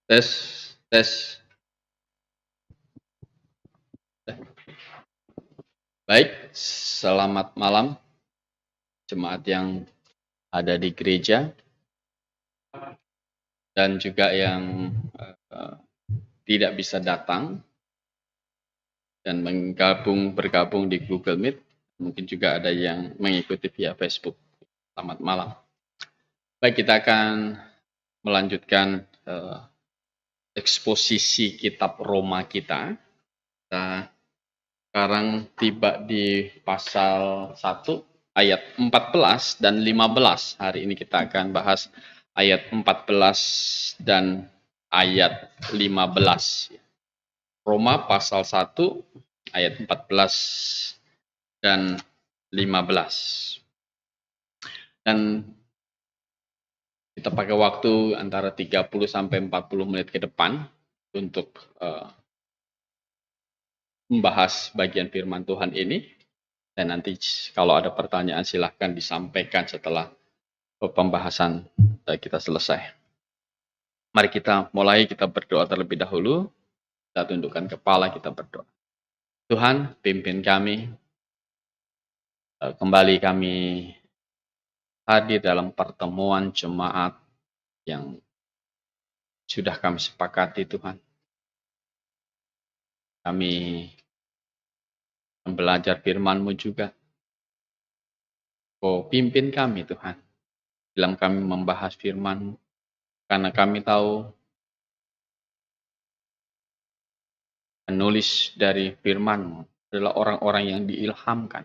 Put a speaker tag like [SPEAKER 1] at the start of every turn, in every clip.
[SPEAKER 1] Tes, tes. Baik, selamat malam jemaat yang ada di gereja dan juga yang eh, tidak bisa datang dan bergabung di Google Meet. Mungkin juga ada yang mengikuti via Facebook. Selamat malam. Baik, kita akan melanjutkan eksposisi kitab Roma kita. Kita sekarang tiba di pasal 1 ayat 14 dan 15. Hari ini kita akan bahas ayat 14 dan ayat 15. Roma pasal 1 ayat 14 dan 15. Dan kita pakai waktu antara 30 sampai 40 menit ke depan untuk membahas bagian firman Tuhan ini. Dan nanti kalau ada pertanyaan silahkan disampaikan setelah pembahasan kita selesai. Mari kita mulai, kita berdoa terlebih dahulu. Kita tundukkan kepala, kita berdoa. Tuhan, pimpin kami. Kembali kami hadir dalam pertemuan jemaat yang sudah kami sepakati, Tuhan. Kami belajar firman-Mu juga. Oh, pimpin kami, Tuhan. Dalam kami membahas firman-Mu. Karena kami tahu penulis dari firman-Mu adalah orang-orang yang diilhamkan.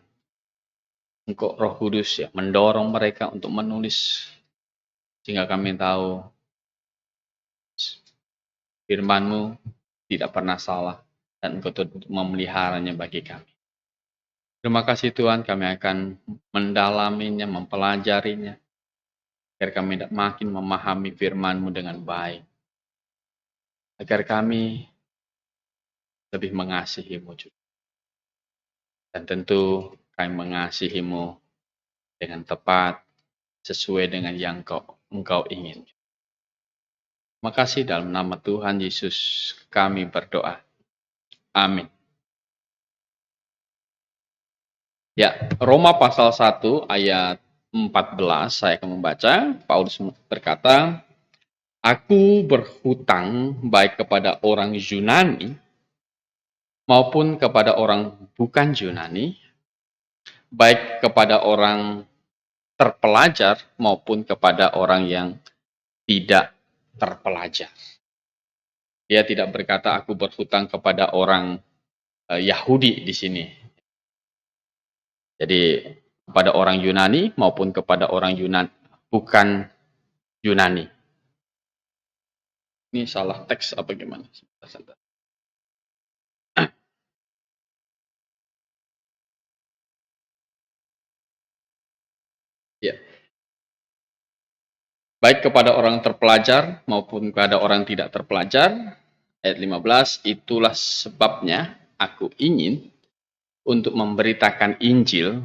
[SPEAKER 1] Engkau Roh Kudus ya mendorong mereka untuk menulis sehingga kami tahu firman-Mu tidak pernah salah dan Engkau memeliharanya bagi kami. Terima kasih Tuhan, kami akan mendalaminya, mempelajarinya agar kami makin memahami firman-Mu dengan baik. Agar kami lebih mengasihi-Mu juga. Dan tentu kami mengasihi-Mu dengan tepat sesuai dengan yang Engkau ingin. Terima kasih dalam nama Tuhan Yesus kami berdoa. Amin. Ya, Roma pasal 1 ayat 14 saya akan membaca. Paulus berkata, "Aku berhutang baik kepada orang Yunani maupun kepada orang bukan Yunani, baik kepada orang terpelajar maupun kepada orang yang tidak terpelajar." Dia tidak berkata aku berhutang kepada orang Yahudi di sini. Jadi kepada orang Yunani maupun kepada orang bukan Yunani. Ini salah teks apa gimana? Ya. Baik kepada orang terpelajar maupun kepada orang tidak terpelajar. Ayat 15, itulah sebabnya aku ingin untuk memberitakan Injil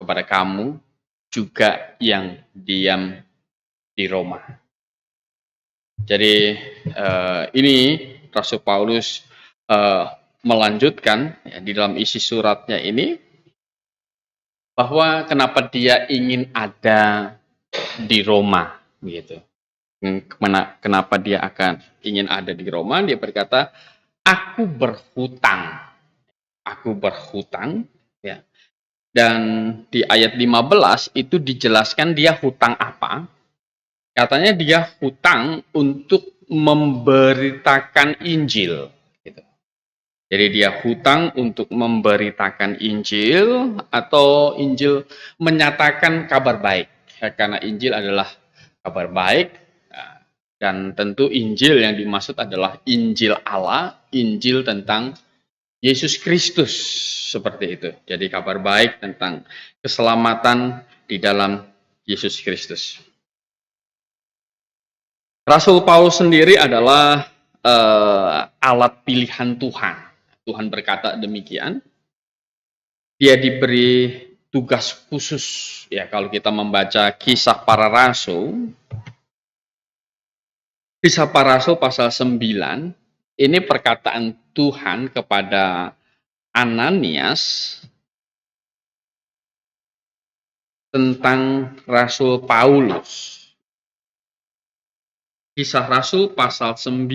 [SPEAKER 1] kepada kamu juga yang diam di Roma. Jadi ini Rasul Paulus melanjutkan ya, di dalam isi suratnya ini bahwa kenapa dia ingin ada di Roma gitu. Kenapa dia akan ingin ada di Roma? Dia berkata, aku berhutang ya. Dan di ayat 15 itu dijelaskan dia hutang apa? Katanya dia hutang untuk memberitakan Injil. Gitu. Jadi dia hutang untuk memberitakan Injil atau Injil menyatakan kabar baik. Karena Injil adalah kabar baik dan tentu Injil yang dimaksud adalah Injil Allah, Injil tentang Yesus Kristus seperti itu. Jadi kabar baik tentang keselamatan di dalam Yesus Kristus. Rasul Paulus sendiri adalah alat pilihan Tuhan. Tuhan berkata demikian. Dia diberi tugas khusus. Ya, kalau kita membaca kisah para rasul, Kisah Para Rasul pasal 9, ini perkataan Tuhan kepada Ananias tentang Rasul Paulus. Kisah Rasul pasal 9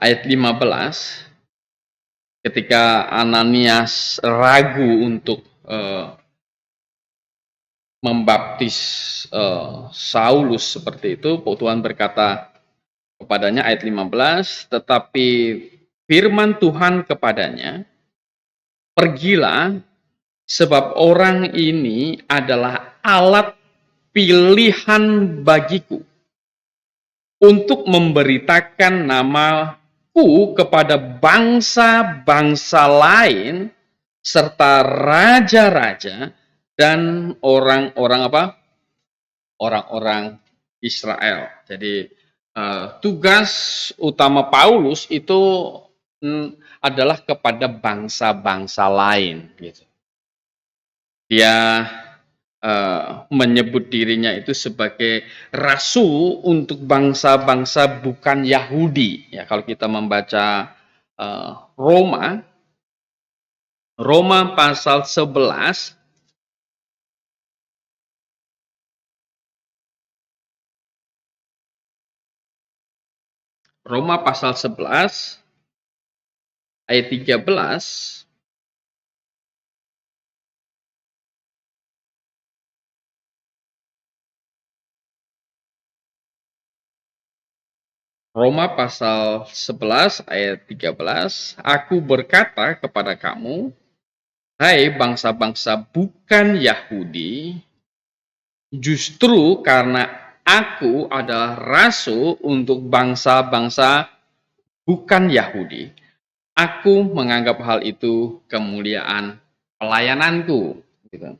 [SPEAKER 1] ayat 15, ketika Ananias ragu untuk membaptis Saulus seperti itu, Tuhan berkata kepadanya ayat 15, tetapi firman Tuhan kepadanya, pergilah, sebab orang ini adalah alat pilihan bagiku untuk memberitakan namaku kepada bangsa-bangsa lain serta raja-raja dan orang-orang apa? Orang-orang Israel. Jadi tugas utama Paulus itu adalah kepada bangsa-bangsa lain. Gitu. Dia menyebut dirinya itu sebagai rasul untuk bangsa-bangsa bukan Yahudi. Ya, kalau kita membaca Roma pasal 11, Roma pasal 11 ayat 13, Roma pasal 11 ayat 13, aku berkata kepada kamu, hai bangsa-bangsa bukan Yahudi, justru karena aku adalah rasul untuk bangsa-bangsa bukan Yahudi, aku menganggap hal itu kemuliaan pelayananku. Gitu.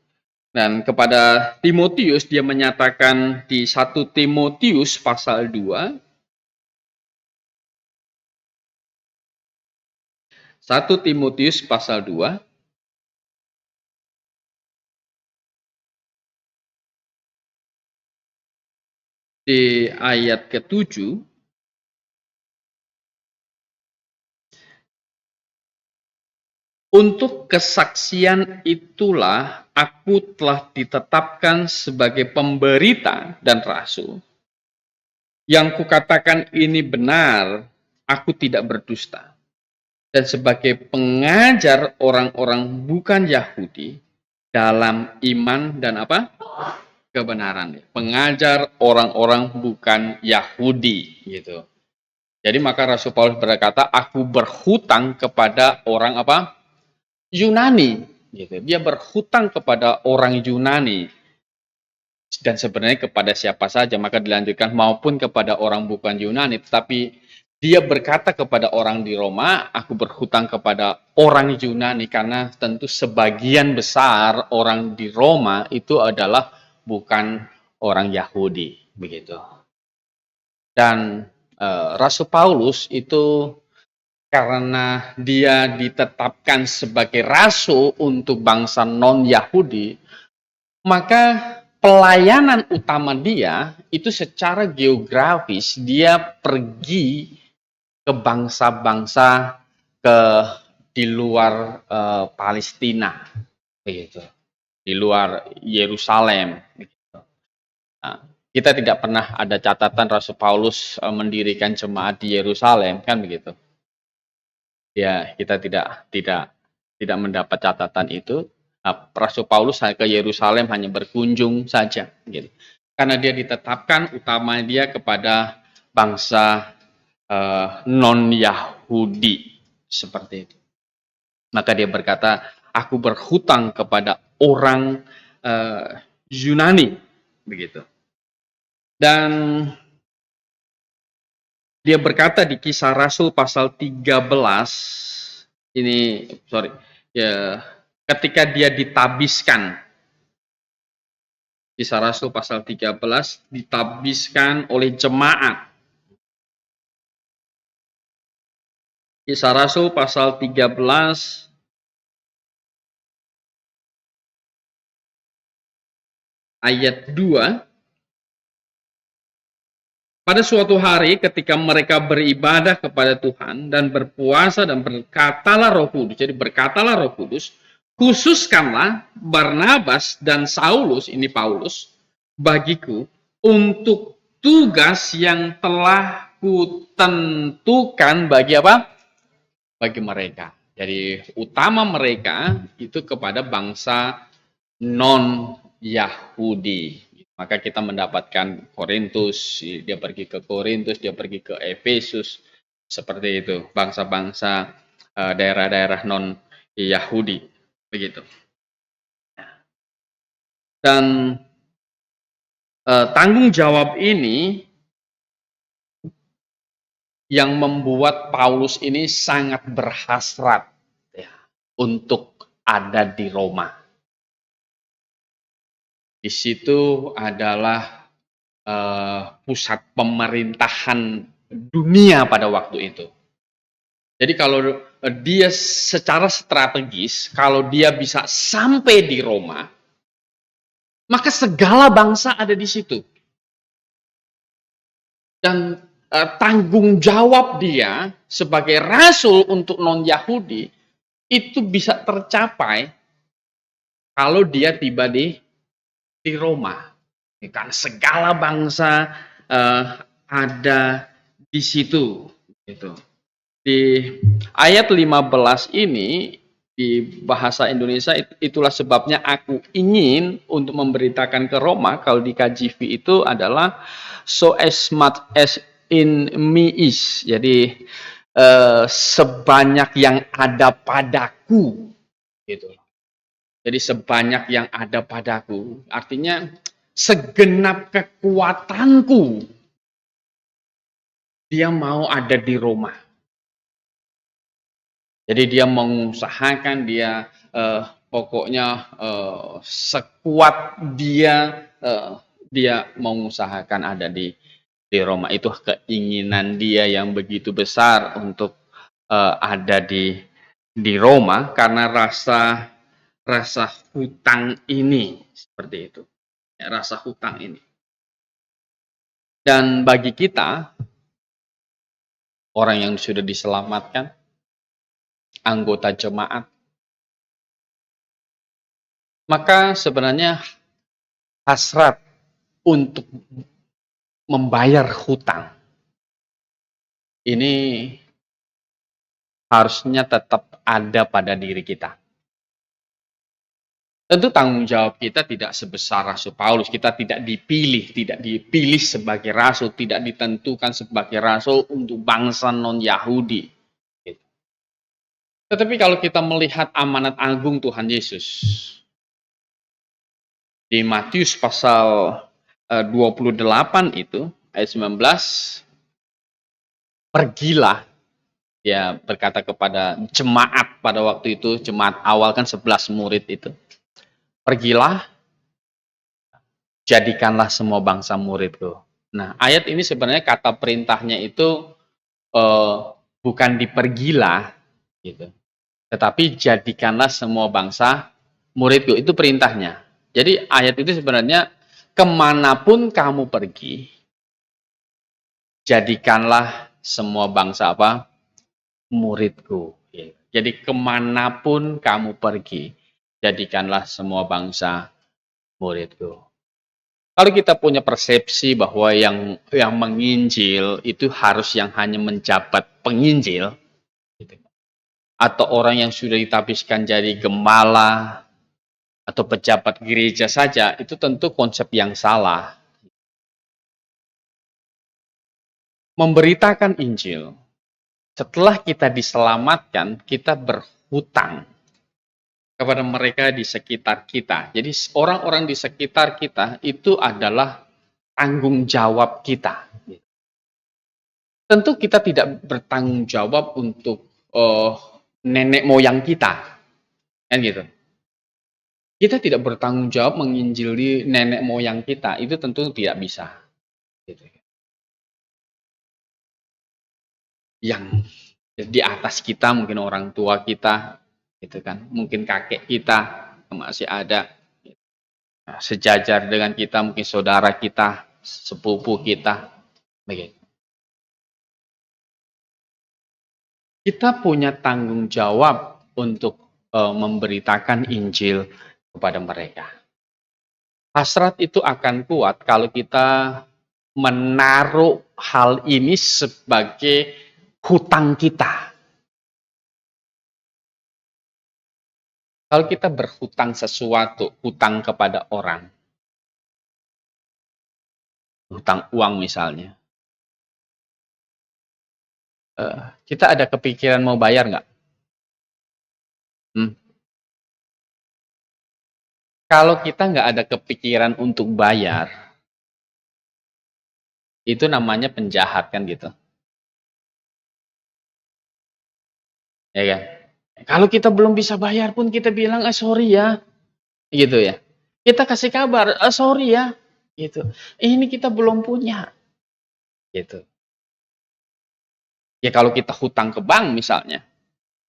[SPEAKER 1] Dan kepada Timotius dia menyatakan di 1 Timotius pasal 2, 1 Timotius pasal 2 di ayat ke-7, untuk kesaksian itulah aku telah ditetapkan sebagai pemberita dan rasul. Yang kukatakan ini benar, aku tidak berdusta. Dan sebagai pengajar orang-orang bukan Yahudi dalam iman dan apa? Kebenaran. Pengajar orang-orang bukan Yahudi gitu. Jadi maka Rasul Paulus berkata, aku berhutang kepada orang apa? Yunani gitu. Dia berhutang kepada orang Yunani. Dan sebenarnya kepada siapa saja, maka dilanjutkan maupun kepada orang bukan Yunani, tetapi dia berkata kepada orang di Roma, aku berhutang kepada orang Yunani, karena tentu sebagian besar orang di Roma itu adalah bukan orang Yahudi, begitu. Dan Rasul Paulus itu karena dia ditetapkan sebagai rasul untuk bangsa non-Yahudi, maka pelayanan utama dia itu secara geografis dia pergi ke bangsa-bangsa di luar Palestina, begitu, di luar Yerusalem. Begitu. Nah, kita tidak pernah ada catatan Rasul Paulus mendirikan jemaat di Yerusalem, kan begitu? Ya, kita tidak mendapat catatan itu. Nah, Rasul Paulus ke Yerusalem hanya berkunjung saja, gitu. Karena dia ditetapkan utama dia kepada bangsa non-Yahudi seperti itu. Maka dia berkata, aku berhutang kepada orang Yunani, begitu. Dan dia berkata di Kisah Rasul pasal 13, ini ya, ketika dia ditabiskan, Kisah Rasul pasal 13 ditabiskan oleh jemaat. Kisah Rasul pasal 13 ayat 2. Pada suatu hari ketika mereka beribadah kepada Tuhan dan berpuasa dan berkatalah Roh Kudus. Jadi berkatalah Roh Kudus, khususkanlah Barnabas dan Saulus, ini Paulus, bagiku untuk tugas yang telah kutentukan bagi apa? Bagi mereka. Jadi utama mereka itu kepada bangsa non-Yahudi. Maka kita mendapatkan Korintus, dia pergi ke Korintus, dia pergi ke Efesus, seperti itu, bangsa-bangsa daerah-daerah non-Yahudi, begitu. Dan tanggung jawab ini yang membuat Paulus ini sangat berhasrat ya, untuk ada di Roma. Di situ adalah pusat pemerintahan dunia pada waktu itu. Jadi kalau dia secara strategis, kalau dia bisa sampai di Roma, maka segala bangsa ada di situ. Dan tanggung jawab dia sebagai rasul untuk non-Yahudi itu bisa tercapai kalau dia tiba di Roma. Karena segala bangsa ada di situ. Gitu. Di ayat 15 ini, di bahasa Indonesia, itulah sebabnya aku ingin untuk memberitakan ke Roma, kalau di KJV itu adalah so as much as in me is. Jadi sebanyak yang ada padaku. Gitu. Jadi sebanyak yang ada padaku, artinya segenap kekuatanku, dia mau ada di Roma. Jadi dia mengusahakan, dia pokoknya sekuat dia, dia mengusahakan ada di Roma. Itu keinginan dia yang begitu besar untuk ada di Roma, karena rasa hutang ini, seperti itu. Ya, rasa hutang ini. Dan bagi kita, orang yang sudah diselamatkan, anggota jemaat, maka sebenarnya hasrat untuk membayar hutang ini harusnya tetap ada pada diri kita. Tentu tanggung jawab kita tidak sebesar Rasul Paulus. Kita tidak dipilih sebagai rasul, tidak ditentukan sebagai rasul untuk bangsa non-Yahudi. Tetapi kalau kita melihat amanat agung Tuhan Yesus, di Matius pasal 28 itu, ayat 19, pergilah, dia berkata kepada jemaat pada waktu itu, jemaat awal kan 11 murid itu. Pergilah, jadikanlah semua bangsa muridku. Nah, ayat ini sebenarnya kata perintahnya itu bukan dipergilah, gitu. Tetapi jadikanlah semua bangsa muridku, itu perintahnya. Jadi ayat itu sebenarnya kemanapun kamu pergi, jadikanlah semua bangsa apa? Muridku. Jadi kemanapun kamu pergi, jadikanlah semua bangsa muridku. Kalau kita punya persepsi bahwa yang menginjil itu harus yang hanya menjabat penginjil, atau orang yang sudah ditabiskan jadi gembala atau pejabat gereja saja, itu tentu konsep yang salah. Memberitakan Injil, setelah kita diselamatkan, kita berhutang kepada mereka di sekitar kita. Jadi orang-orang di sekitar kita itu adalah tanggung jawab kita. Tentu kita tidak bertanggung jawab untuk nenek moyang kita, kan gitu. Kita tidak bertanggung jawab menginjili nenek moyang kita, itu tentu tidak bisa. Gitu. Yang di atas kita mungkin orang tua kita, gitu kan, mungkin kakek kita yang masih ada. sejajar dengan kita, mungkin saudara kita, sepupu kita, begitu. Kita punya tanggung jawab untuk memberitakan Injil kepada mereka. Hasrat itu akan kuat kalau kita menaruh hal ini sebagai hutang kita. Kalau kita berhutang sesuatu, hutang kepada orang, hutang uang misalnya, kita ada kepikiran mau bayar nggak? Kalau kita nggak ada kepikiran untuk bayar, itu namanya penjahat kan gitu. Ya kan? Kalau kita belum bisa bayar pun kita bilang, sorry ya. Gitu ya. Kita kasih kabar, sorry ya. Gitu. Ini kita belum punya. Gitu. Ya kalau kita hutang ke bank misalnya.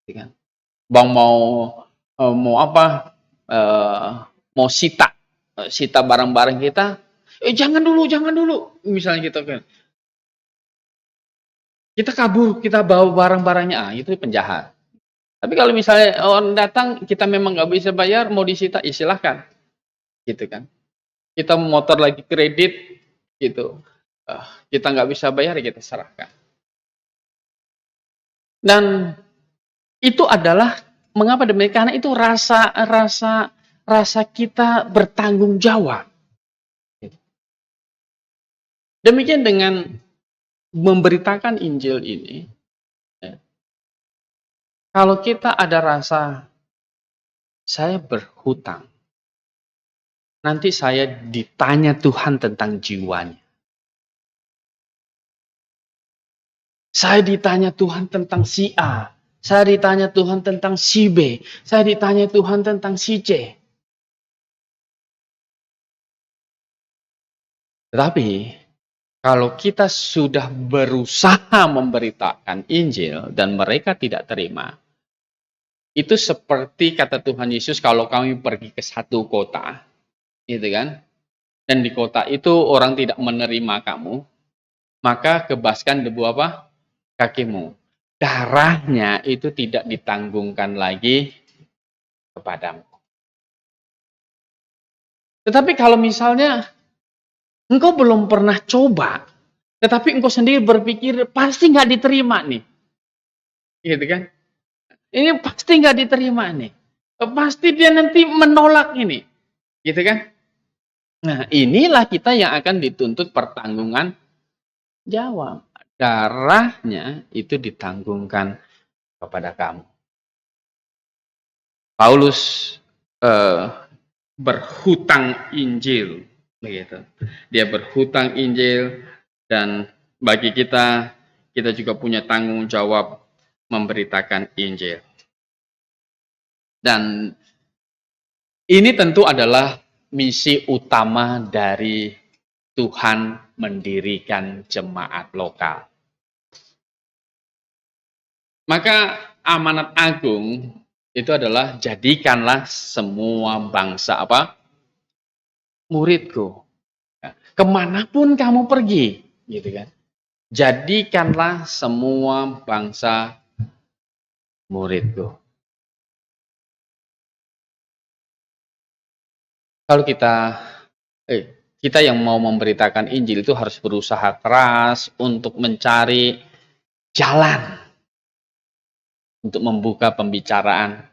[SPEAKER 1] Gitu kan? Bank mau apa? Mau sita barang-barang kita. Jangan dulu. Misalnya gitu kan. Kita kabur, kita bawa barang-barangnya. Itu penjahat. Tapi kalau misalnya orang datang, kita memang nggak bisa bayar, mau disita, ya silahkan. Gitu kan. Kita motor lagi kredit, gitu. Kita nggak bisa bayar, ya kita serahkan. Dan itu adalah, mengapa demikian? Karena itu rasa kita bertanggung jawab. Demikian dengan memberitakan Injil ini, kalau kita ada rasa, saya berhutang, nanti saya ditanya Tuhan tentang jiwanya. Saya ditanya Tuhan tentang si A. Saya ditanya Tuhan tentang si B. Saya ditanya Tuhan tentang si C. Tetapi, kalau kita sudah berusaha memberitakan Injil dan mereka tidak terima, itu seperti kata Tuhan Yesus, kalau kami pergi ke satu kota, gitu kan, dan di kota itu orang tidak menerima kamu, maka kebaskan debu apa? Kakimu. Darahnya itu tidak ditanggungkan lagi kepadamu. Tetapi kalau misalnya engkau belum pernah coba, tetapi engkau sendiri berpikir pasti nggak diterima nih, gitu kan? Ini pasti nggak diterima nih, pasti dia nanti menolak ini, gitu kan? Nah, inilah kita yang akan dituntut pertanggungan jawab. Darahnya itu ditanggungkan kepada kamu. Paulus berhutang Injil, begitu. Dia berhutang Injil, dan bagi kita juga punya tanggung jawab memberitakan Injil. Dan ini tentu adalah misi utama dari Tuhan mendirikan jemaat lokal. Maka amanat agung itu adalah jadikanlah semua bangsa apa? Muridku. Kemanapun kamu pergi, gitu kan? Jadikanlah semua bangsa muridku. Kalau kita yang mau memberitakan Injil itu harus berusaha keras untuk mencari jalan untuk membuka pembicaraan,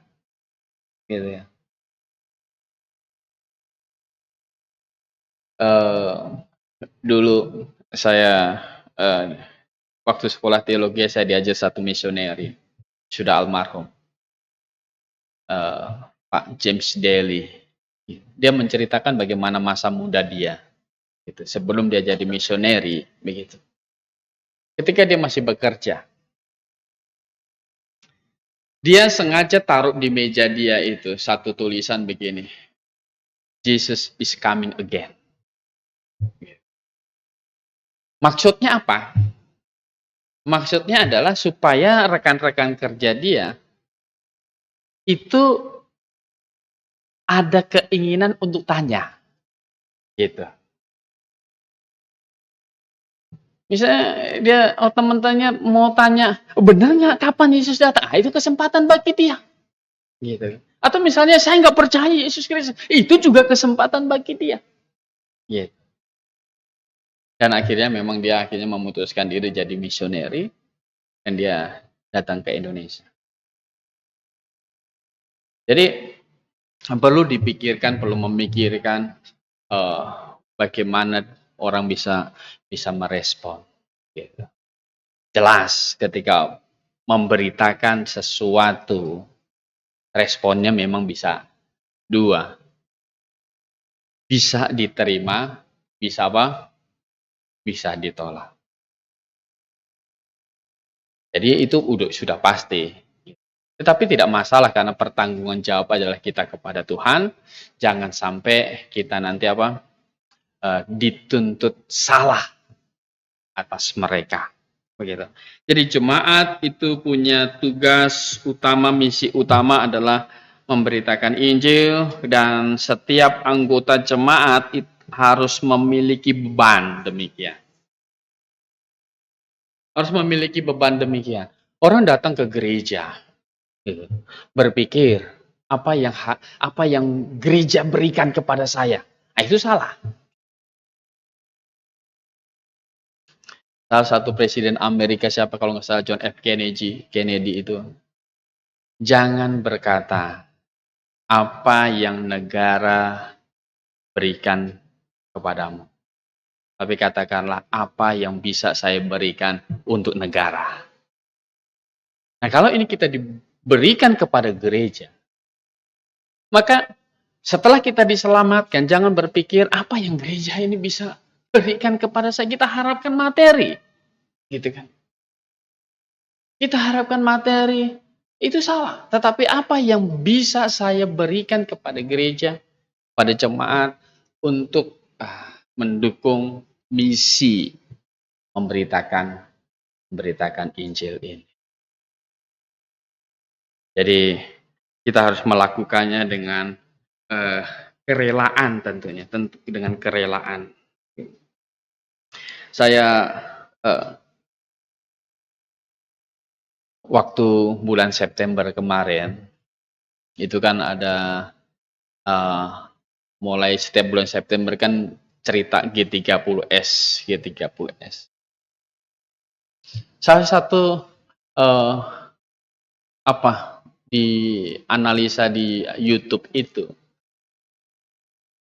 [SPEAKER 1] gitu ya. Dulu saya waktu sekolah teologi saya diajar satu misioneri, sudah almarhum, Pak James Daly. Dia menceritakan bagaimana masa muda dia, gitu, sebelum dia jadi misioneri, begitu. Ketika dia masih bekerja, dia sengaja taruh di meja dia itu satu tulisan begini, Jesus is coming again. Maksudnya apa? Maksudnya adalah supaya rekan-rekan kerja dia itu ada keinginan untuk tanya. Gitu. Misalnya dia teman-temannya mau tanya, benar nggak kapan Yesus datang? Ah, itu kesempatan bagi dia. Gitu. Atau misalnya saya nggak percaya Yesus Kristus, itu juga kesempatan bagi dia. Gitu. Dan akhirnya memang dia akhirnya memutuskan diri jadi misioneri dan dia datang ke Indonesia. Jadi perlu dipikirkan, perlu memikirkan bagaimana orang bisa merespon. Gitu. Jelas ketika memberitakan sesuatu, responnya memang bisa dua. Bisa diterima, bisa apa? Bisa ditolak. Jadi itu sudah pasti. Tetapi tidak masalah karena pertanggungan jawab adalah kita kepada Tuhan. Jangan sampai kita nanti apa? Dituntut salah atas mereka. Begitu. Jadi jemaat itu punya tugas utama, misi utama adalah memberitakan Injil, dan setiap anggota jemaat harus memiliki beban demikian. Harus memiliki beban demikian. Orang datang ke gereja, gitu, berpikir apa yang gereja berikan kepada saya. Nah, itu salah. Salah satu presiden Amerika, siapa kalau nggak salah, John F. Kennedy itu, jangan berkata apa yang negara berikan kepadamu, tapi katakanlah apa yang bisa saya berikan untuk negara. Nah, kalau ini kita diberikan kepada gereja, maka setelah kita diselamatkan, jangan berpikir apa yang gereja ini bisa berikan kepada saya. Kita harapkan materi, gitu kan? Kita harapkan materi, itu salah. Tetapi apa yang bisa saya berikan kepada gereja, pada jemaat, untuk mendukung misi memberitakan Injil ini. Jadi kita harus melakukannya dengan kerelaan tentunya, dengan kerelaan. Saya waktu bulan September kemarin, itu kan ada mulai setiap bulan September kan cerita G30S. Salah satu di analisa di YouTube itu,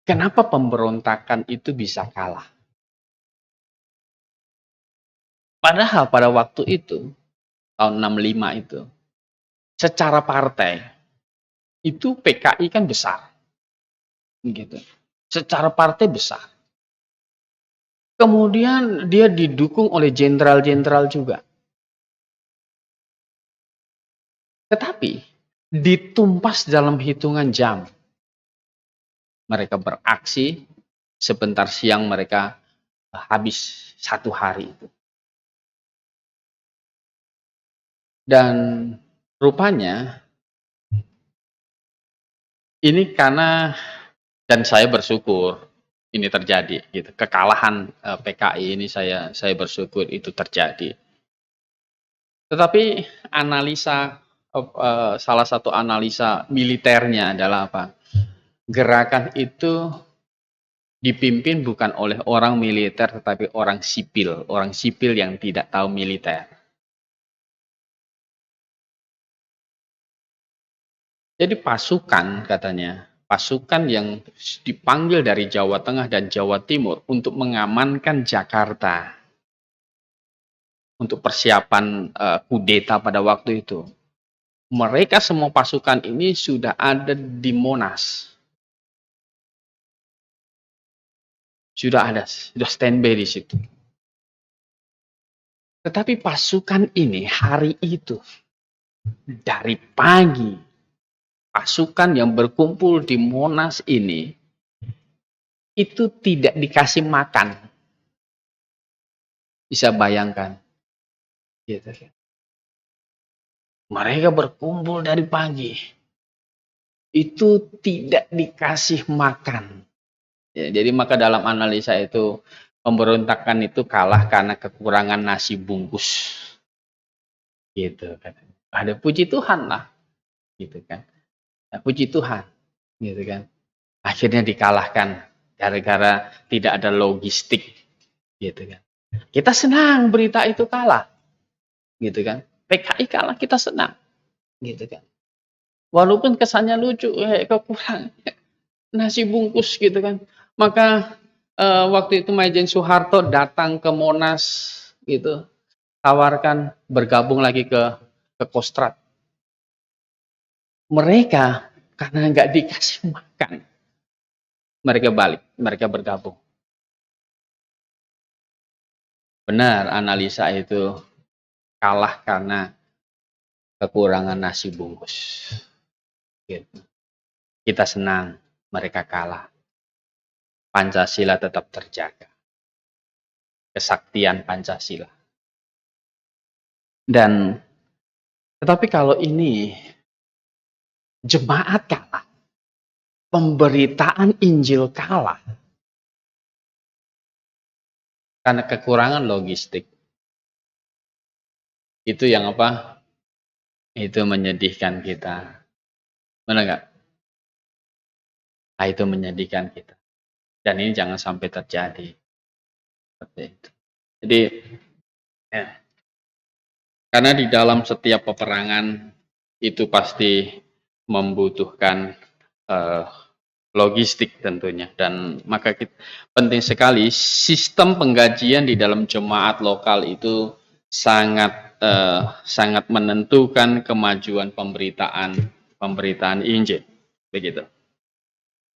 [SPEAKER 1] kenapa pemberontakan itu bisa kalah? Padahal pada waktu itu, tahun 65 itu, secara partai, itu PKI kan besar. Gitu. Secara partai besar. Kemudian dia didukung oleh jenderal-jenderal juga. Tetapi ditumpas dalam hitungan jam. Mereka beraksi, sebentar siang mereka habis satu hari itu. Dan rupanya ini karena, dan saya bersyukur ini terjadi gitu. Kekalahan PKI ini saya bersyukur itu terjadi. Tetapi analisa salah satu analisa militernya adalah apa? Gerakan itu dipimpin bukan oleh orang militer tetapi orang sipil yang tidak tahu militer. Jadi pasukan, katanya, pasukan yang dipanggil dari Jawa Tengah dan Jawa Timur untuk mengamankan Jakarta, untuk persiapan kudeta pada waktu itu. Mereka semua pasukan ini sudah ada di Monas. Sudah standby di situ. Tetapi pasukan ini hari itu, dari pagi, pasukan yang berkumpul di Monas ini, itu tidak dikasih makan. Bisa bayangkan. Gitu. Mereka berkumpul dari pagi. Itu tidak dikasih makan. Ya, jadi maka dalam analisa itu pemberontakan itu kalah karena kekurangan nasi bungkus, gitu kan. Ada puji Tuhan lah, gitu kan. Nah, puji Tuhan, gitu kan. Akhirnya dikalahkan gara-gara tidak ada logistik, gitu kan. Kita senang berita itu kalah, gitu kan. PKI kalah kita senang, gitu kan. Walaupun kesannya lucu, kekurangan nasi bungkus, gitu kan. Maka waktu itu Maijen Soeharto datang ke Monas, gitu, tawarkan bergabung lagi ke Kostrad. Mereka karena nggak dikasih makan, mereka balik, mereka bergabung. Benar, analisa itu kalah karena kekurangan nasi bungkus. Gitu. Kita senang, mereka kalah. Pancasila tetap terjaga. Kesaktian Pancasila. Dan tetapi kalau ini jemaat kalah, pemberitaan Injil kalah karena kekurangan logistik. Itu yang apa? Itu menyedihkan kita. Benar nggak? Nah, itu menyedihkan kita. Dan ini jangan sampai terjadi. Seperti itu. Jadi, ya. Karena di dalam setiap peperangan itu pasti membutuhkan logistik tentunya. Dan maka penting sekali sistem penggajian di dalam jemaat lokal itu sangat menentukan kemajuan pemberitaan Injil. Begitu.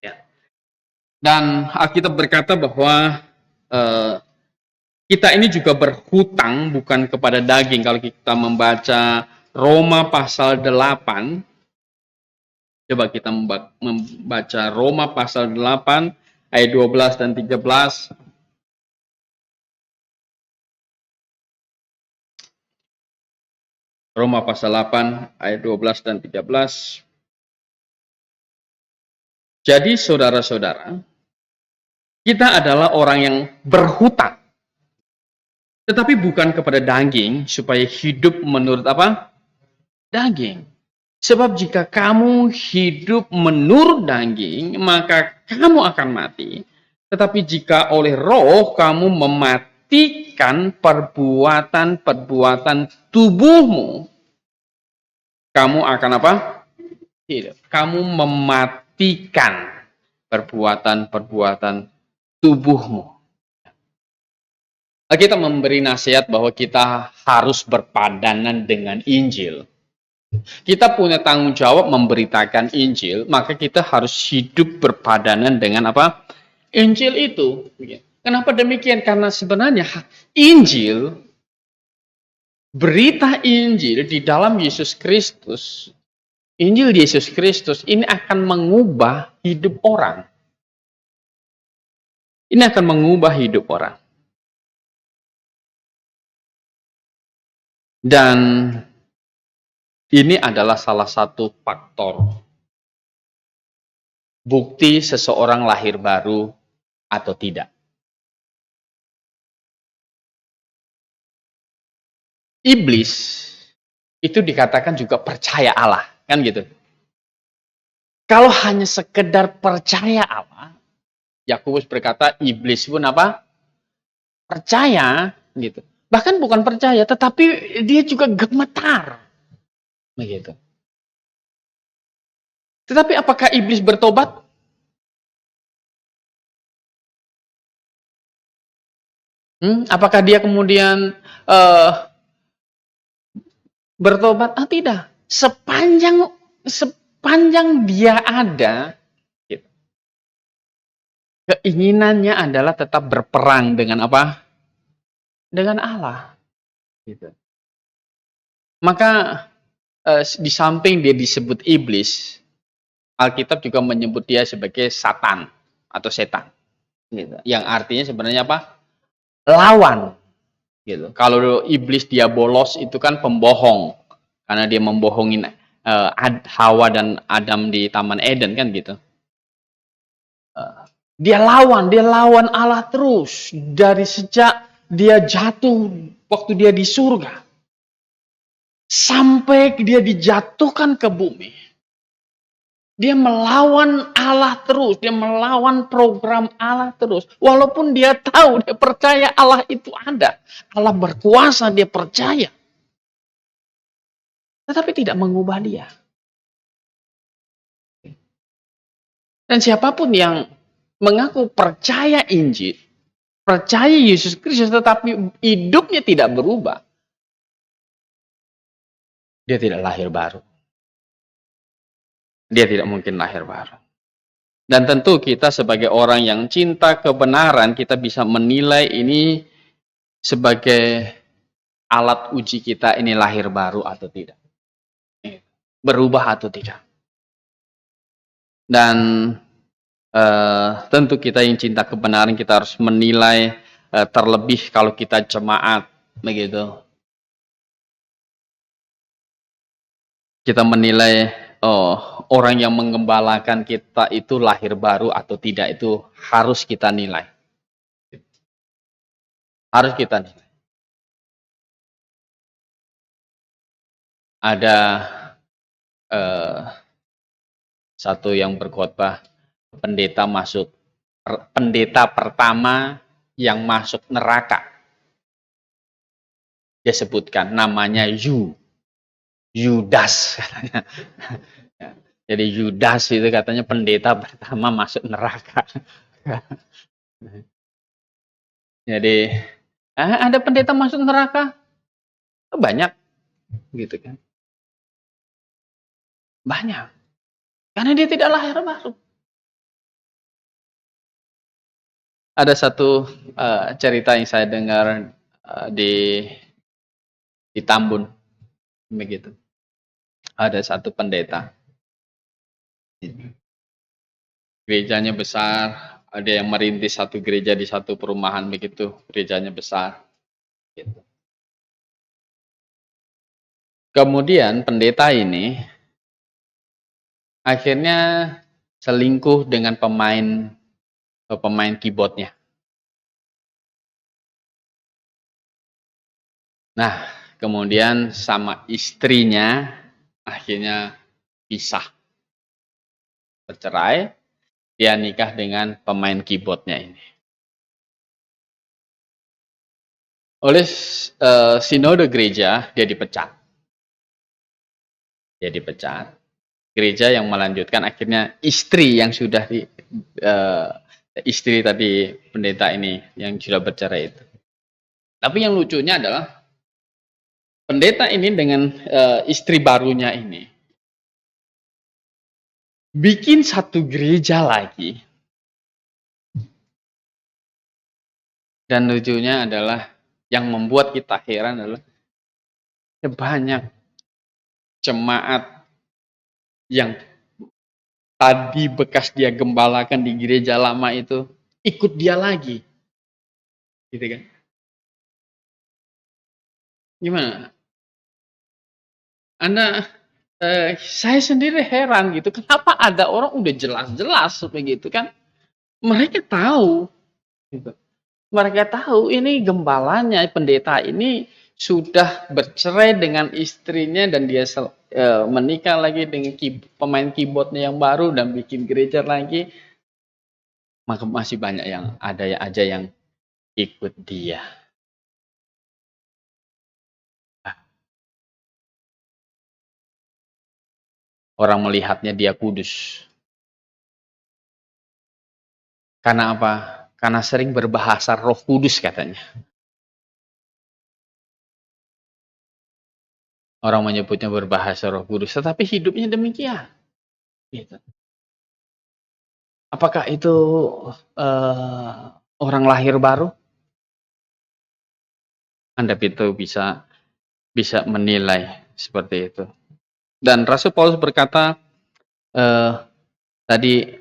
[SPEAKER 1] Ya. Dan Alkitab berkata bahwa kita ini juga berhutang bukan kepada daging. Kalau kita membaca Roma pasal 8, coba kita membaca Roma pasal 8 ayat 12 dan 13. Roma pasal 8 ayat 12 dan 13. Jadi saudara-saudara, kita adalah orang yang berhutang. Tetapi bukan kepada daging supaya hidup menurut apa? Daging. Sebab jika kamu hidup menurut daging, maka kamu akan mati. Tetapi jika oleh roh kamu mematikan perbuatan-perbuatan tubuhmu, kamu akan apa? Hidup. Kamu mematikan perbuatan-perbuatan tubuhmu. Kita memberi nasihat bahwa kita harus berpadanan dengan Injil. Kita punya tanggung jawab memberitakan Injil, maka kita harus hidup berpadanan dengan apa? Injil itu. Kenapa demikian? Karena sebenarnya Injil, berita Injil di dalam Yesus Kristus, Injil Yesus Kristus ini akan mengubah hidup orang. Ini akan mengubah hidup orang. Dan ini adalah salah satu faktor bukti seseorang lahir baru atau tidak. Iblis itu dikatakan juga percaya Allah, kan gitu. Kalau hanya sekedar percaya Allah, Yakobus berkata iblis pun apa? Percaya, gitu. Bahkan bukan percaya, tetapi dia juga gemetar. Begitu. Tetapi apakah iblis bertobat? Apakah dia kemudian bertobat? Tidak. Sepanjang dia ada, gitu, keinginannya adalah tetap berperang dengan apa? Dengan Allah. Gitu. Maka di samping dia disebut iblis, Alkitab juga menyebut dia sebagai Satan atau setan. Gitu. Yang artinya sebenarnya apa? Lawan. Gitu. Kalau iblis diabolos itu kan pembohong. Karena dia membohongin Hawa dan Adam di Taman Eden kan gitu. Dia lawan Allah terus dari sejak dia jatuh waktu dia di surga sampai dia dijatuhkan ke bumi. Dia melawan Allah terus, dia melawan program Allah terus. Walaupun dia tahu, dia percaya Allah itu ada. Allah berkuasa, dia percaya. Tetapi tidak mengubah dia. Dan siapapun yang mengaku percaya Injil, percaya Yesus Kristus, tetapi hidupnya tidak berubah, dia tidak lahir baru. Dia tidak mungkin lahir baru. Dan tentu kita sebagai orang yang cinta kebenaran, kita bisa menilai ini sebagai alat uji kita, ini lahir baru atau tidak. Berubah atau tidak. Dan tentu kita yang cinta kebenaran, kita harus menilai terlebih kalau kita jemaat, begitu. Kita menilai orang yang menggembalakan kita itu lahir baru atau tidak, itu harus kita nilai. Harus kita nilai. Ada satu yang berkhotbah, pendeta pertama yang masuk neraka. Dia sebutkan namanya Yudas katanya. Jadi Yudas itu katanya pendeta pertama masuk neraka. Jadi ada pendeta masuk neraka? Banyak, gitu kan? Banyak. Karena dia tidak lahir baru. Ada satu cerita yang saya dengar di Tambun, begitu. Ada satu pendeta. Gerejanya besar, ada yang merintis satu gereja di satu perumahan, begitu. Gerejanya besar. Gitu. Kemudian pendeta ini akhirnya selingkuh dengan pemain keyboardnya. Nah, kemudian sama istrinya akhirnya pisah, bercerai, dia nikah dengan pemain keyboardnya ini. Oleh sinode gereja, dia dipecat. Gereja yang melanjutkan, akhirnya istri yang sudah istri tadi pendeta ini yang sudah bercerai itu. Tapi yang lucunya adalah pendeta ini dengan istri barunya ini bikin satu gereja lagi. Dan lucunya adalah yang membuat kita heran adalah banyak jemaat yang tadi bekas dia gembalakan di gereja lama itu ikut dia lagi. Gitu kan? Gimana? Saya sendiri heran gitu, kenapa ada orang udah jelas-jelas begitu kan? Mereka tahu gitu. Mereka tahu ini gembalanya, pendeta ini sudah bercerai dengan istrinya dan dia menikah lagi dengan pemain keyboardnya yang baru dan bikin gereja lagi. Maka masih banyak yang ada aja yang ikut dia. Orang melihatnya dia kudus. Karena apa? Karena sering berbahasa Roh Kudus katanya. Orang menyebutnya berbahasa Roh Kudus, tetapi hidupnya demikian. Gitu. Apakah itu orang lahir baru? Anda itu bisa menilai seperti itu. Dan Rasul Paulus berkata tadi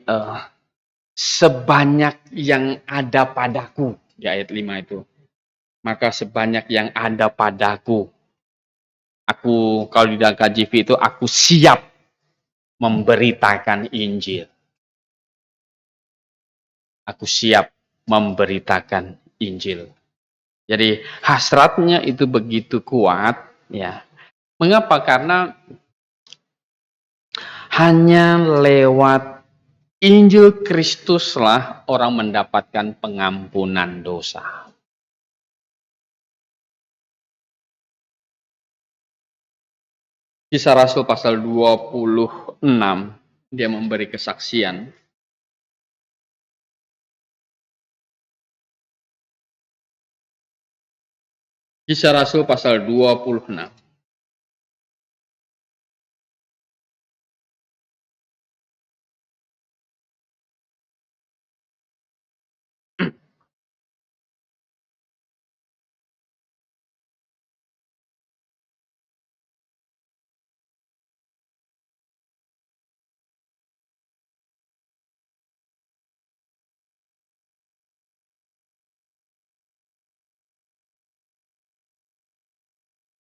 [SPEAKER 1] sebanyak yang ada padaku, di ayat 5 itu. Maka sebanyak yang ada padaku, aku, kalau di dalam KJV itu, aku siap memberitakan Injil. Aku siap memberitakan Injil. Jadi hasratnya itu begitu kuat, ya. Mengapa? Karena hanya lewat Injil Kristuslah orang mendapatkan pengampunan dosa. Kisah Rasul pasal 26, dia memberi kesaksian. Kisah Rasul pasal 26.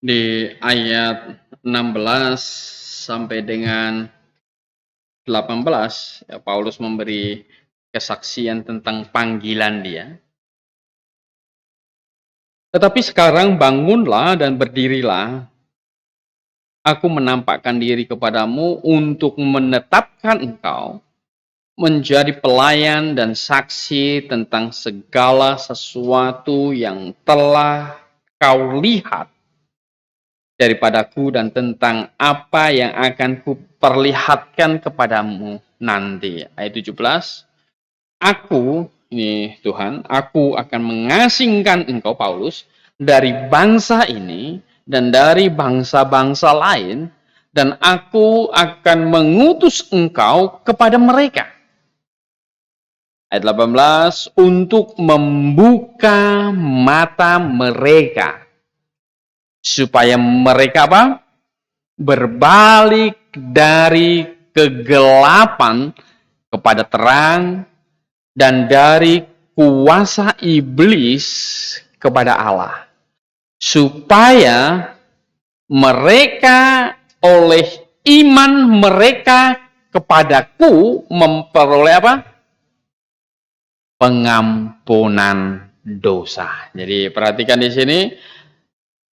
[SPEAKER 1] Di ayat 16 sampai dengan 18, ya, Paulus memberi kesaksian tentang panggilan dia. Tetapi sekarang bangunlah dan berdirilah. Aku menampakkan diri kepadamu untuk menetapkan engkau menjadi pelayan dan saksi tentang segala sesuatu yang telah kau lihat daripadaku dan tentang apa yang akan kuperlihatkan kepadamu nanti. Ayat 17. Aku, ini Tuhan, aku akan mengasingkan engkau, Paulus, dari bangsa ini dan dari bangsa-bangsa lain, dan aku akan mengutus engkau kepada mereka. Ayat 18, untuk membuka mata mereka, supaya mereka apa? Berbalik dari kegelapan kepada terang, dan dari kuasa iblis kepada Allah, supaya mereka oleh iman mereka kepadaku memperoleh apa? Pengampunan dosa. Jadi perhatikan di sini,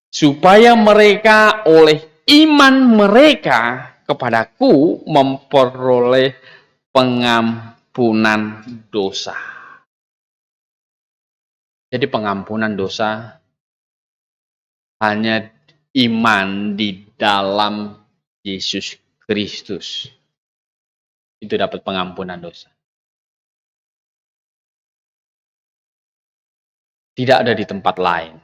[SPEAKER 1] supaya mereka oleh iman mereka kepadaku memperoleh pengampunan dosa. Jadi pengampunan dosa hanya iman di dalam Yesus Kristus. Itu dapat pengampunan dosa. Tidak ada di tempat lain.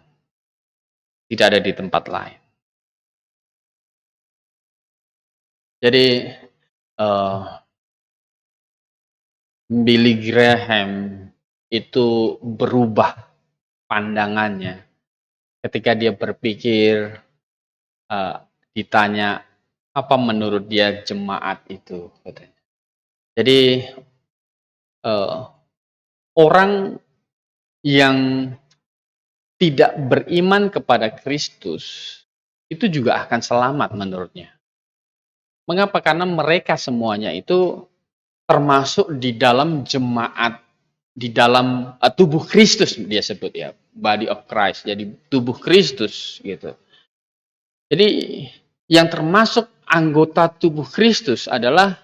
[SPEAKER 1] Tidak ada di tempat lain. Jadi Billy Graham itu berubah pandangannya ketika dia berpikir, ditanya apa menurut dia jemaat itu, katanya. Jadi orang yang tidak beriman kepada Kristus itu juga akan selamat menurutnya. Mengapa? Karena mereka semuanya itu termasuk di dalam jemaat, di dalam tubuh Kristus, dia sebut ya, body of Christ, jadi tubuh Kristus gitu. Jadi yang termasuk anggota tubuh Kristus adalah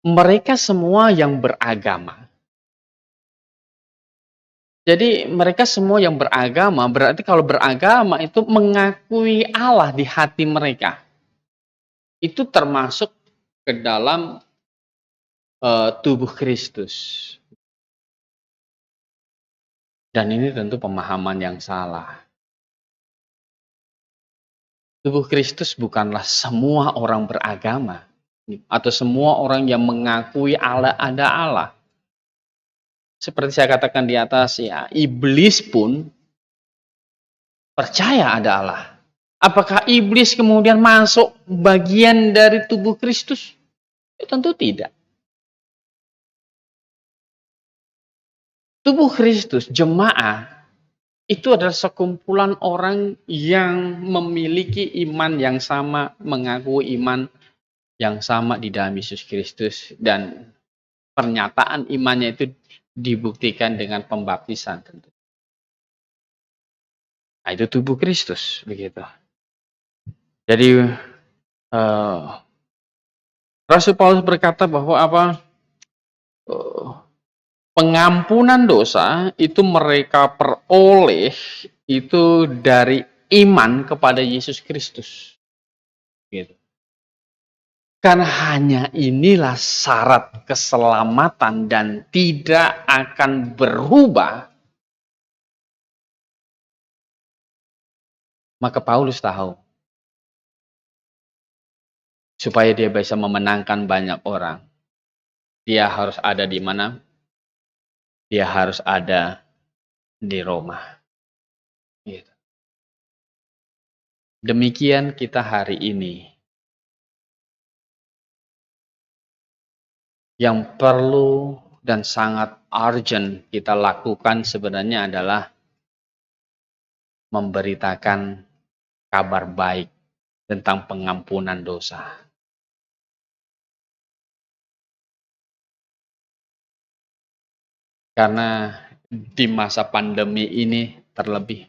[SPEAKER 1] mereka semua yang beragama. Jadi mereka semua yang beragama, berarti kalau beragama itu mengakui Allah di hati mereka. Itu termasuk ke dalam tubuh Kristus. Dan ini tentu pemahaman yang salah. Tubuh Kristus bukanlah semua orang beragama atau semua orang yang mengakui Allah ada Allah. Seperti saya katakan di atas, ya, iblis pun percaya ada Allah. Apakah iblis kemudian masuk bagian dari tubuh Kristus? Ya, tentu tidak. Tubuh Kristus, jemaat, itu adalah sekumpulan orang yang memiliki iman yang sama, mengakui iman yang sama di dalam Yesus Kristus, dan pernyataan imannya itu dibuktikan dengan pembaptisan tentu. Nah, itu tubuh Kristus begitu. Jadi Rasul Paulus berkata bahwa pengampunan dosa itu mereka peroleh itu dari iman kepada Yesus Kristus. Gitu. Karena hanya inilah syarat keselamatan dan tidak akan berubah. Maka Paulus tahu supaya dia bisa memenangkan banyak orang. Dia harus ada di mana? Dia harus ada di Roma. Gitu. Demikian kita hari ini. Yang perlu dan sangat urgent kita lakukan sebenarnya adalah memberitakan kabar baik tentang pengampunan dosa. Karena di masa pandemi ini terlebih.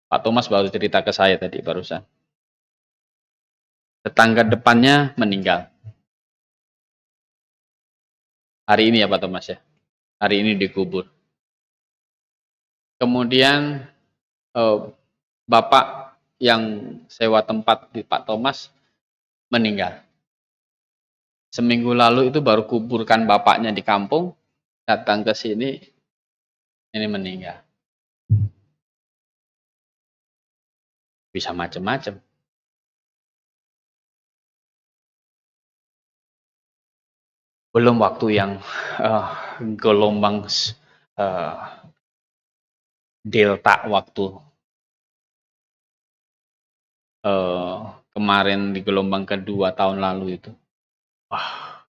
[SPEAKER 1] Pak Thomas baru cerita ke saya tadi barusan. Tetangga depannya meninggal. Hari ini ya Pak Thomas ya. Hari ini dikubur. Kemudian Bapak yang sewa tempat di Pak Thomas meninggal. Seminggu lalu itu baru kuburkan bapaknya di kampung, datang ke sini, ini meninggal. Bisa macam-macam. Belum waktu yang gelombang delta waktu kemarin di gelombang kedua tahun lalu itu. Wah.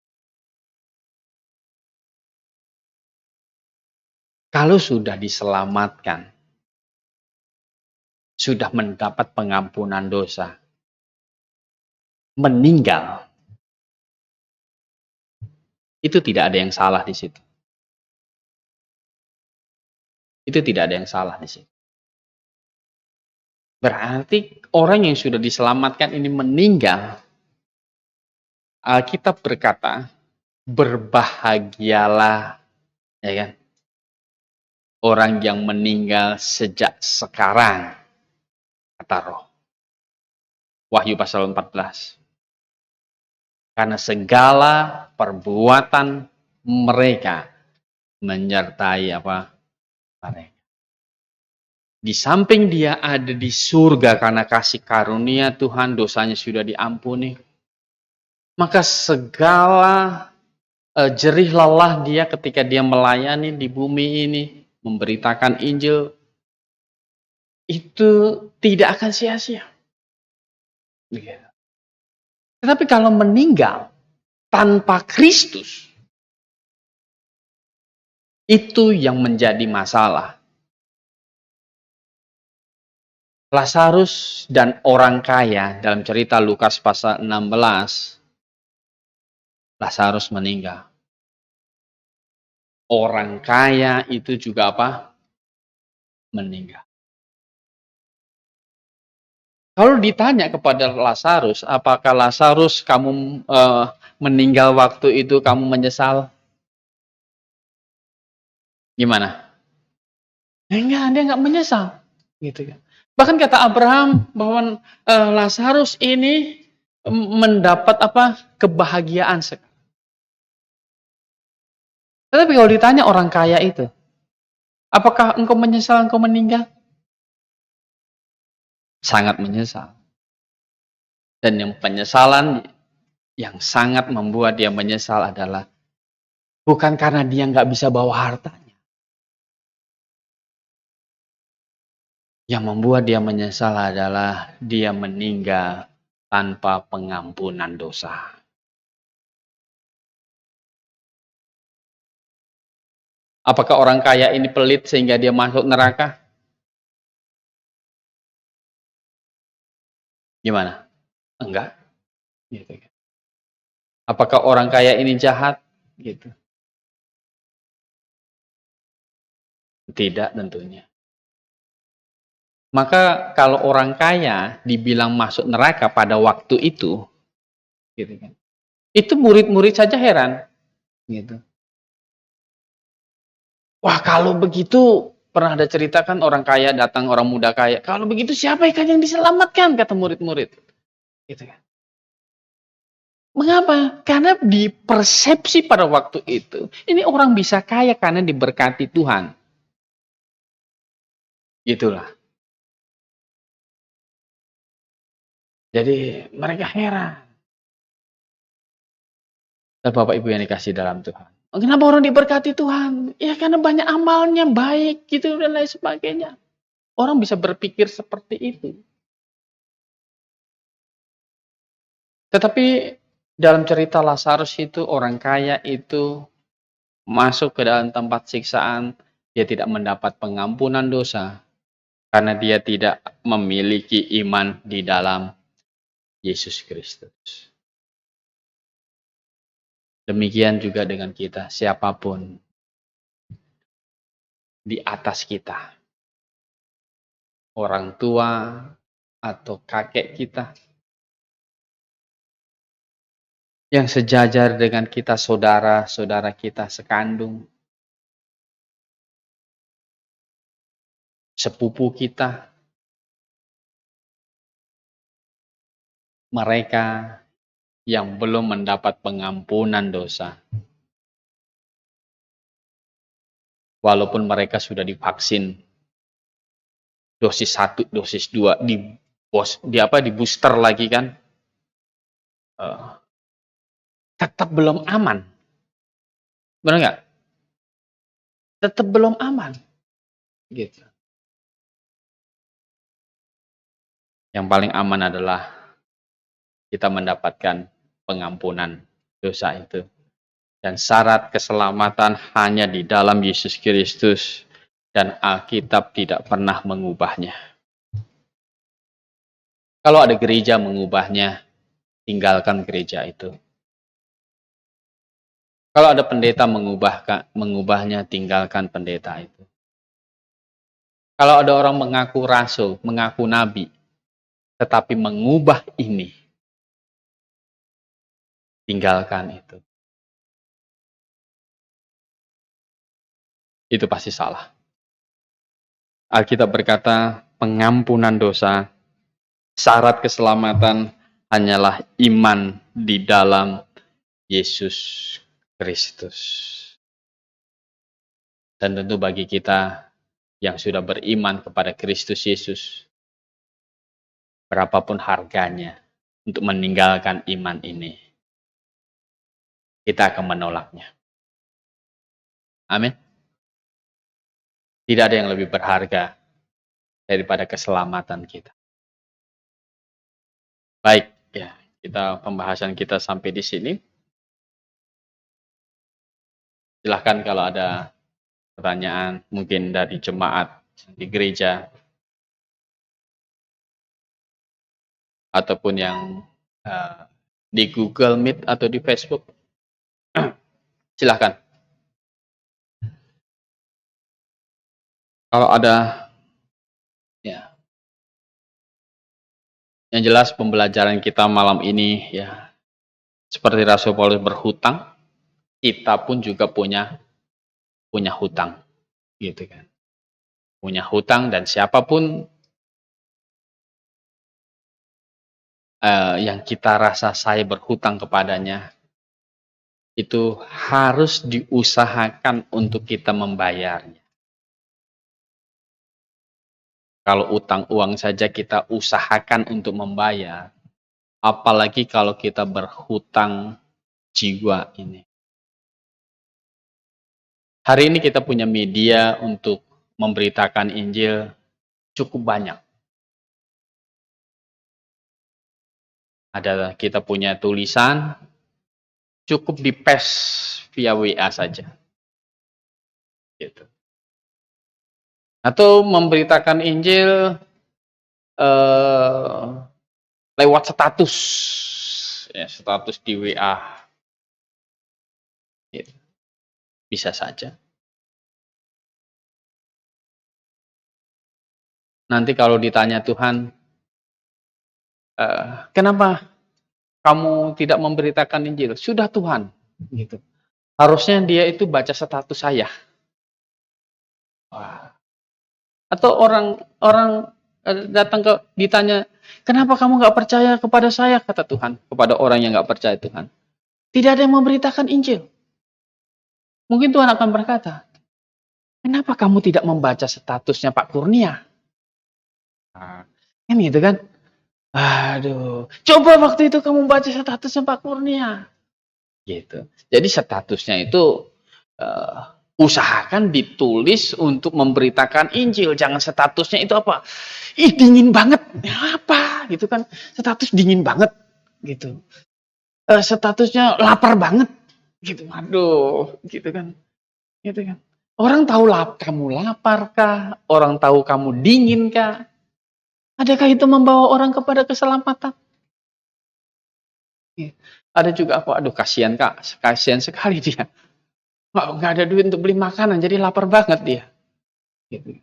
[SPEAKER 1] Kalau sudah diselamatkan, sudah mendapat pengampunan dosa, meninggal, itu tidak ada yang salah di situ. Itu tidak ada yang salah di situ. Berarti orang yang sudah diselamatkan ini meninggal. Alkitab berkata, berbahagialah, ya kan? Orang yang meninggal sejak sekarang, kata Roh. Wahyu pasal 14. Karena segala perbuatan mereka menyertai mereka. Di samping dia ada di surga karena kasih karunia Tuhan, dosanya sudah diampuni. Maka segala jerih lelah dia ketika dia melayani di bumi ini, memberitakan Injil, itu tidak akan sia-sia. Tetapi kalau meninggal tanpa Kristus, itu yang menjadi masalah. Lazarus dan orang kaya dalam cerita Lukas pasal 16, Lazarus meninggal. Orang kaya itu juga meninggal. Kalau ditanya kepada Lazarus, apakah Lazarus kamu meninggal waktu itu kamu menyesal? Gimana? Enggak, dia enggak menyesal. Gitu kan. Bahkan kata Abraham bahwa Lazarus ini mendapat kebahagiaan sekali. Tetapi kalau ditanya orang kaya itu, apakah engkau menyesal engkau meninggal? Sangat menyesal. Dan yang penyesalan yang sangat membuat dia menyesal adalah bukan karena dia nggak bisa bawa hartanya. Yang membuat dia menyesal adalah dia meninggal tanpa pengampunan dosa. Apakah orang kaya ini pelit sehingga dia masuk neraka? Gimana? Enggak. Gitu. Apakah orang kaya ini jahat? Gitu. Tidak tentunya. Maka kalau orang kaya dibilang masuk neraka pada waktu itu, gitu kan. Itu murid-murid saja heran, gitu. Wah, kalau begitu pernah ada cerita kan orang kaya datang, orang muda kaya. Kalau begitu siapa ikan yang diselamatkan? Kata murid-murid. Gitu kan. Mengapa? Karena di persepsi pada waktu itu, ini orang bisa kaya karena diberkati Tuhan. Gitulah. Jadi mereka heran. Dan Bapak Ibu yang dikasih dalam Tuhan. Kenapa orang diberkati Tuhan? Ya karena banyak amalnya, baik gitu dan lain sebagainya. Orang bisa berpikir seperti itu. Tetapi dalam cerita Lazarus itu orang kaya itu masuk ke dalam tempat siksaan, dia tidak mendapat pengampunan dosa karena dia tidak memiliki iman di dalam Yesus Kristus. Demikian juga dengan kita, siapapun di atas kita, orang tua atau kakek kita, yang sejajar dengan kita, saudara-saudara kita sekandung, sepupu kita, mereka yang belum mendapat pengampunan dosa, walaupun mereka sudah divaksin dosis 1, dosis 2, di booster lagi kan, tetap belum aman. Benar nggak? Tetap belum aman. Gitu. Yang paling aman adalah kita mendapatkan pengampunan dosa itu. Dan syarat keselamatan hanya di dalam Yesus Kristus. Dan Alkitab tidak pernah mengubahnya. Kalau ada gereja mengubahnya, tinggalkan gereja itu. Kalau ada pendeta mengubahnya, tinggalkan pendeta itu. Kalau ada orang mengaku rasul, mengaku nabi, tetapi mengubah ini, tinggalkan itu. Itu pasti salah. Alkitab berkata, pengampunan dosa, syarat keselamatan hanyalah iman di dalam Yesus Kristus. Dan tentu bagi kita yang sudah beriman kepada Kristus Yesus, berapapun harganya untuk meninggalkan iman ini, kita akan menolaknya. Amin. Tidak ada yang lebih berharga daripada keselamatan kita. Baik, ya, pembahasan kita sampai di sini. Silahkan kalau ada pertanyaan mungkin dari jemaat di gereja ataupun yang di Google Meet atau di Facebook. Silahkan. Kalau ada, ya. Yang jelas pembelajaran kita malam ini ya seperti Rasul Paulus berhutang, kita pun juga punya hutang, gitu kan. Punya hutang dan siapapun yang kita rasa saya berhutang kepadanya, itu harus diusahakan untuk kita membayarnya. Kalau utang uang saja kita usahakan untuk membayar, apalagi kalau kita berhutang jiwa ini. Hari ini kita punya media untuk memberitakan Injil cukup banyak. Kita punya tulisan, cukup di-paste via WA saja. Gitu. Atau memberitakan Injil lewat status. Ya, status di WA. Bisa saja. Nanti kalau ditanya Tuhan, kenapa kamu tidak memberitakan Injil? Sudah Tuhan, gitu. Harusnya dia itu baca status saya. Wah. Atau orang datang ditanya, kenapa kamu nggak percaya kepada saya? Kata Tuhan kepada orang yang nggak percaya Tuhan. Tidak ada yang memberitakan Injil. Mungkin Tuhan akan berkata, kenapa kamu tidak membaca statusnya Pak Kurnia? Nah, kan gitu kan? Aduh, coba waktu itu kamu baca statusnya Pak Kurnia. Gitu. Jadi statusnya itu usahakan ditulis untuk memberitakan Injil. Jangan statusnya itu apa? Ih, dingin banget. Apa? Gitu kan. Status dingin banget. Gitu. Statusnya lapar banget. Gitu. Aduh, gitu kan. Gitu kan. Orang tahu kamu lapar kah? Orang tahu kamu dingin kah? Adakah itu membawa orang kepada keselamatan? Ada juga apa? Aduh, kasihan Kak. Kasihan sekali dia. Nggak ada duit untuk beli makanan, jadi lapar banget dia. Gitu.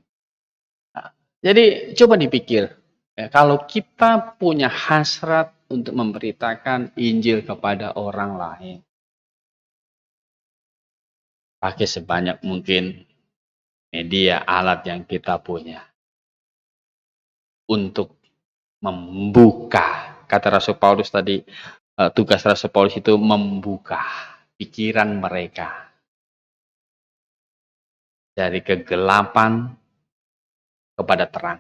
[SPEAKER 1] Nah, jadi coba dipikir, ya, kalau kita punya hasrat untuk memberitakan Injil kepada orang lain, pakai sebanyak mungkin media alat yang kita punya untuk membuka. Kata Rasul Paulus tadi, tugas Rasul Paulus itu membuka pikiran mereka dari kegelapan kepada terang,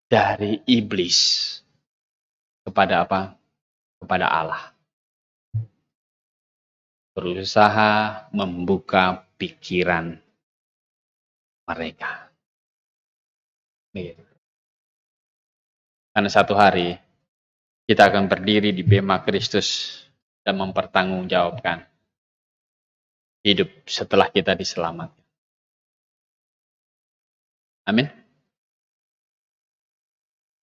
[SPEAKER 1] dari iblis kepada apa? Kepada Allah. Berusaha membuka pikiran mereka. Begitu. Karena satu hari kita akan berdiri di bema Kristus dan mempertanggungjawabkan hidup setelah kita diselamatkan. Amin.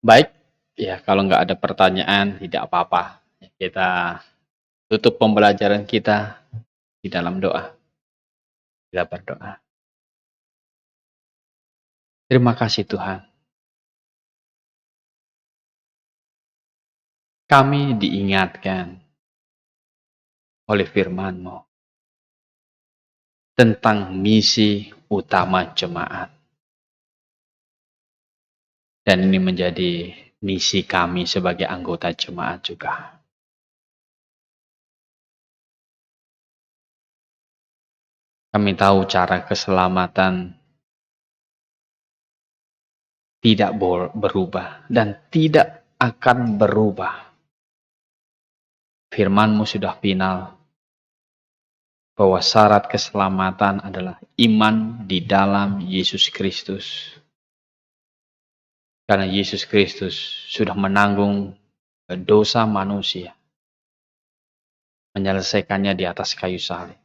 [SPEAKER 1] Baik, ya kalau nggak ada pertanyaan tidak apa-apa. Kita tutup pembelajaran kita di dalam doa. Kita berdoa. Terima kasih Tuhan. Kami diingatkan oleh firman-Mu tentang misi utama jemaat. Dan ini menjadi misi kami sebagai anggota jemaat juga. Kami tahu cara keselamatan tidak berubah dan tidak akan berubah. Firman-Mu sudah final bahwa syarat keselamatan adalah iman di dalam Yesus Kristus. Karena Yesus Kristus sudah menanggung dosa manusia, menyelesaikannya di atas kayu salib.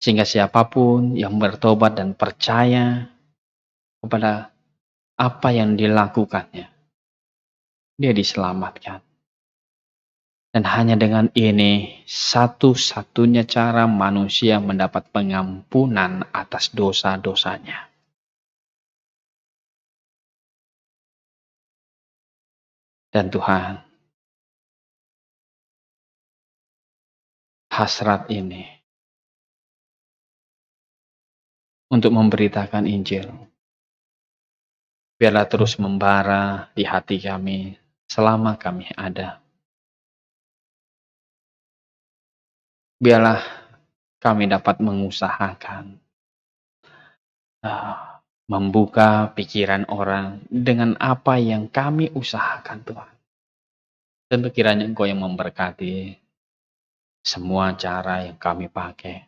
[SPEAKER 1] Sehingga siapapun yang bertobat dan percaya kepada apa yang dilakukannya, dia diselamatkan. Dan hanya dengan ini, satu-satunya cara manusia mendapat pengampunan atas dosa-dosanya. Dan Tuhan, hasrat ini untuk memberitakan Injil, biarlah terus membara di hati kami selama kami ada. Biarlah kami dapat mengusahakan membuka pikiran orang dengan apa yang kami usahakan Tuhan. Tentu kiranya Engkau yang memberkati semua cara yang kami pakai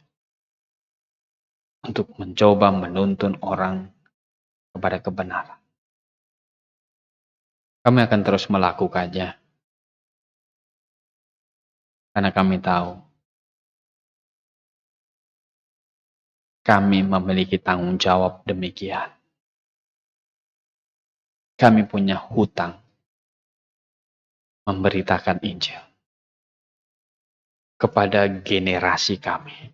[SPEAKER 1] untuk mencoba menuntun orang kepada kebenaran. Kami akan terus melakukannya karena kami tahu kami memiliki tanggung jawab demikian. Kami punya hutang memberitakan Injil. kepada generasi kami,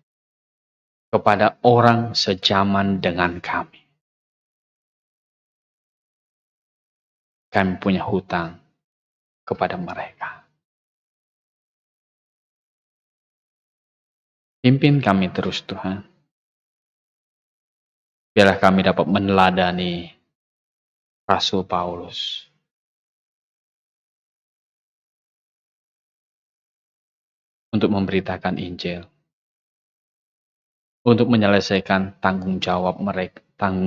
[SPEAKER 1] kepada orang sejaman dengan kami. Kami punya hutang kepada mereka. Pimpin kami terus Tuhan. Biarlah kami dapat meneladani Rasul Paulus. Untuk memberitakan Injil. Untuk menyelesaikan tanggung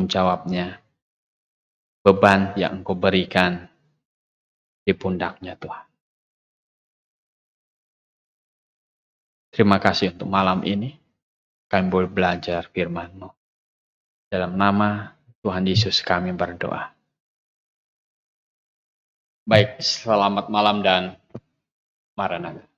[SPEAKER 1] jawabnya. Beban yang Engkau berikan di pundaknya Tuhan. Terima kasih untuk malam ini. Kami boleh belajar firman-Mu. Dalam nama Tuhan Yesus kami berdoa. Baik, selamat malam dan Maranatha.